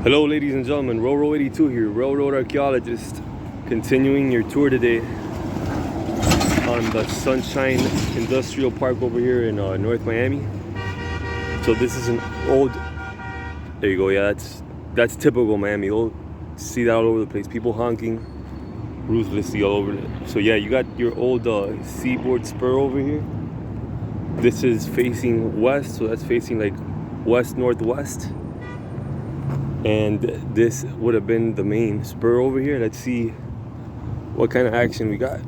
Hello ladies and gentlemen, Roro 82 here, railroad archaeologist, continuing your tour today on the Sunshine Industrial Park over here in North Miami. So this is an old, there you go, yeah, that's typical Miami. You'll see that all over the place, people honking ruthlessly all over it. So yeah, you got your old Seaboard spur over here. This is facing west, so that's facing like west-northwest. And this would have been the main spur over here. Let's see what kind of action we got.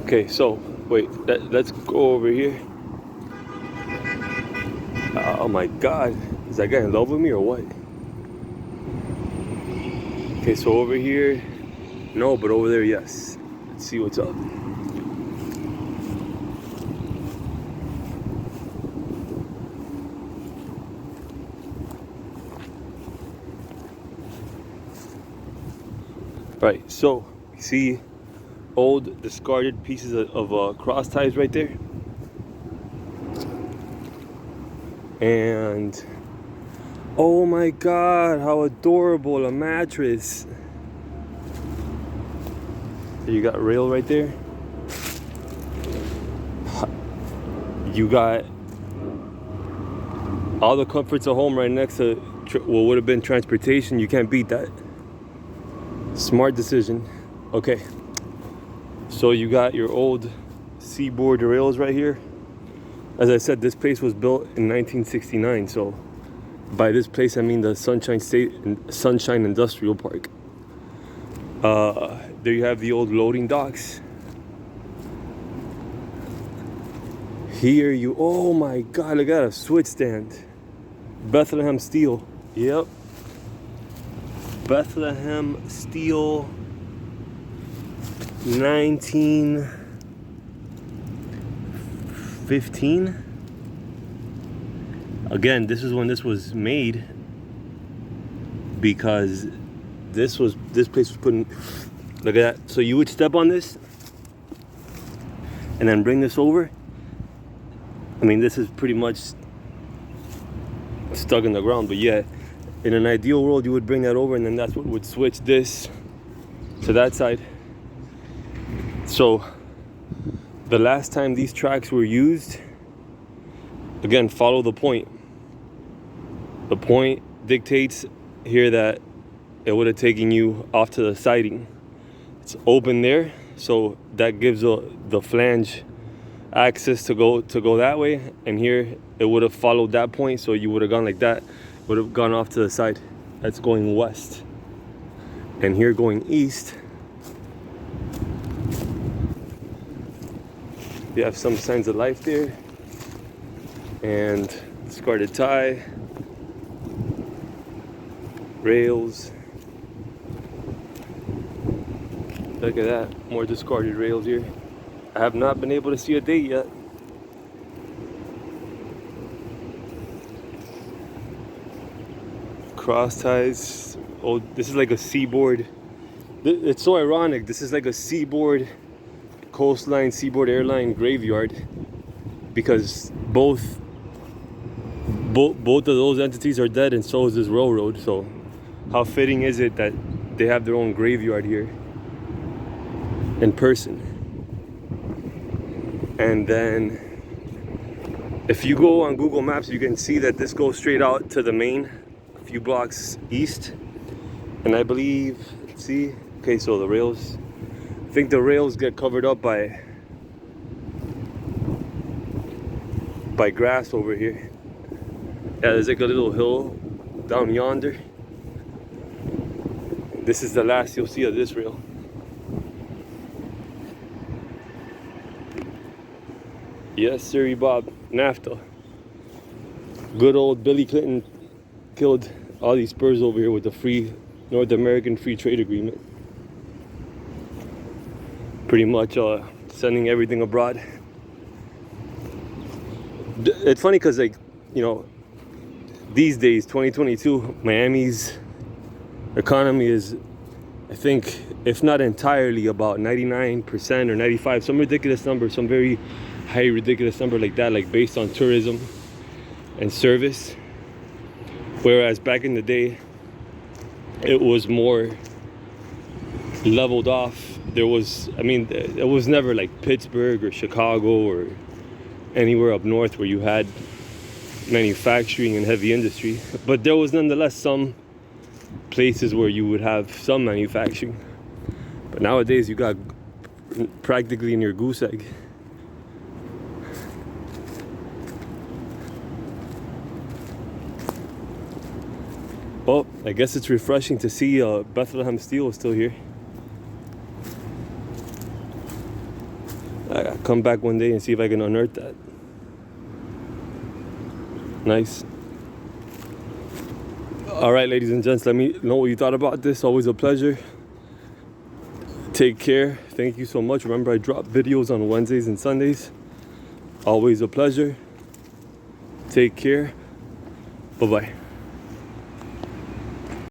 Okay, so wait, let's go over here. Oh my god, is that guy in love with me or what? Okay, so over here, no, but over there, yes. Let's see what's up. Right, so you see old discarded pieces of cross ties right there. And oh my god, how adorable, a mattress. You got rail right there. You got all the comforts of home right next to what would have been transportation. You can't beat that. Smart decision. Okay, so you got your old Seaboard rails right here. As I said, this place was built in 1969. So by this place, I mean the Sunshine Industrial Park. There you have the old loading docks. Here you, oh my god, look at a switch stand. Bethlehem steel. Yep. Bethlehem steel, 1915. Again, this is when this was made, because this place was put in, look at that. So you would step on this and then bring this over. I mean, this is pretty much stuck in the ground, but yeah, in an ideal world, you would bring that over, and then that's what would switch this to that side. So the last time these tracks were used, again, follow the point. The point dictates here that it would have taken you off to the siding. It's open there, so that gives the flange access to go that way, and here it would have followed that point, so you would have gone like that. Would have gone off to the side. That's going west, and here going east. You have some signs of life there, and discarded tie, rails. Look at that, more discarded rails here. I have not been able to see a date yet. Cross ties. Oh, this is like a Seaboard. It's so ironic. This is like a Seaboard Coast Line, Seaboard Air Line graveyard, because both of those entities are dead, and so is this railroad. So how fitting is it that they have their own graveyard here in person? And then if you go on Google Maps, you can see that this goes straight out to the main, few blocks east, and I believe, let's see, okay, so the rails, I think the rails get covered up by grass over here. Yeah, there's like a little hill down yonder. This is the last you'll see of this rail. Yes, sir, Bob. NAFTA. Good old Billy Clinton killed all these spurs over here with the free North American Free Trade Agreement. Pretty much sending everything abroad. It's funny because, like, you know, these days, 2022, Miami's economy is, I think, if not entirely, about 99% or 95, some ridiculous number, some very high ridiculous number like that, like based on tourism and service. Whereas back in the day, it was more leveled off. There was, I mean, it was never like Pittsburgh or Chicago or anywhere up north where you had manufacturing and heavy industry. But there was nonetheless some places where you would have some manufacturing. But nowadays you got practically in your goose egg. Well, I guess it's refreshing to see Bethlehem Steel is still here. I gotta come back one day and see if I can unearth that. Nice. Alright, ladies and gents, let me know what you thought about this. Always a pleasure. Take care. Thank you so much. Remember, I drop videos on Wednesdays and Sundays. Always a pleasure. Take care. Bye-bye.